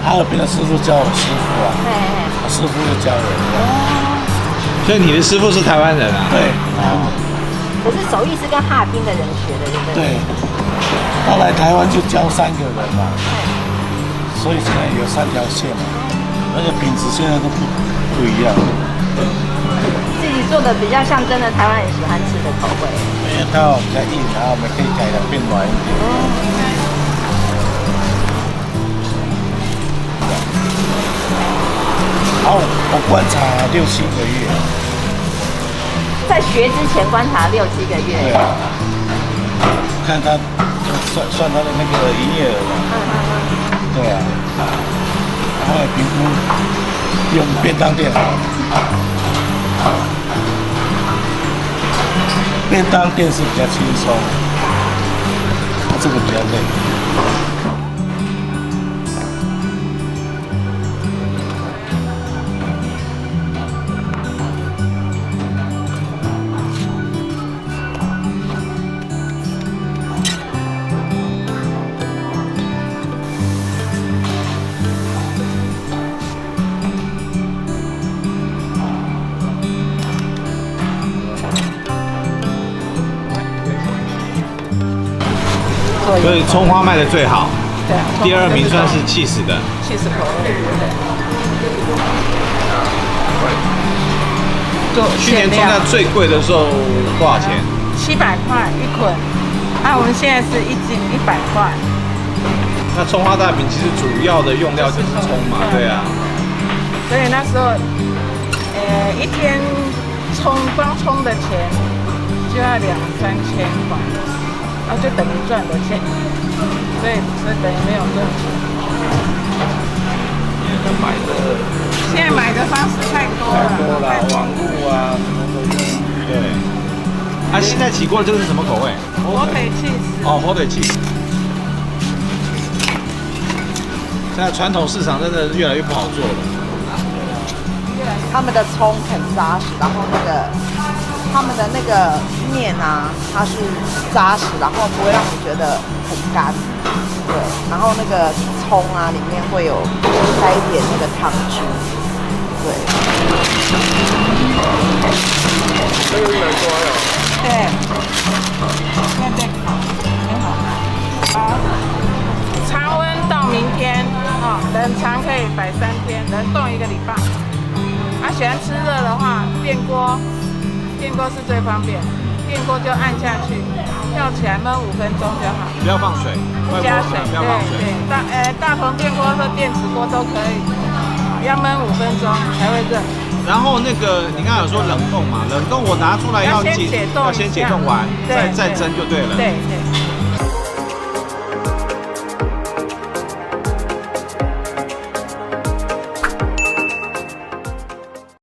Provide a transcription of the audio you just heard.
哈尔滨的师傅教我师傅啊，我师傅就教我。所以你的师傅是台湾人啊？对。可是手艺是跟哈尔滨的人学的，对不对？对。他来台湾就教3个人嘛，所以现在有3条线嘛，而且品质现在都不一样。自己做的比较像真的台湾人喜欢吃的口味。因为它比较硬，然后我们可以改的变软一点。然后我观察6、7个月。在学之前观察6、7个月。对啊。看他算他的那个营业额嘛。对啊。然后评估用便当店好。便当店是比较轻松，这个比较累。所以葱花卖的最好，对，第2名算是cheese的。cheese口味，去年葱价最贵的时候多少钱？700块1捆，我们现在是1斤100块。那葱花大饼其实主要的用料就是葱嘛，对啊。所以那时候，一天光葱的钱就要2、3千块。然后就等于赚的钱，所以等于没有赚钱。现在买的方式太多了，网络啊，什么都有。对。现在起锅这个是什么口味？火腿cheese。火腿cheese。现在传统市场真的越来越不好做了。他们的葱很扎实，然后他们的那个面啊，它是扎实，然后不会让你觉得很干，对。然后那个葱啊，里面会有带一点那个汤汁，对。这个100多呀。对。现在烤，很好。好，常温到明天，冷藏可以摆3天，冷冻1个礼拜。喜欢吃热的话，电锅是最方便，电锅就按下去，跳起来焖5分钟就好。不要放水，不加水，不要放水。对，大同电锅和电磁锅都可以，要焖5分钟才会热。然后那个你刚才有说冷冻嘛，冷冻我拿出来要先解冻完，再蒸就对了。对。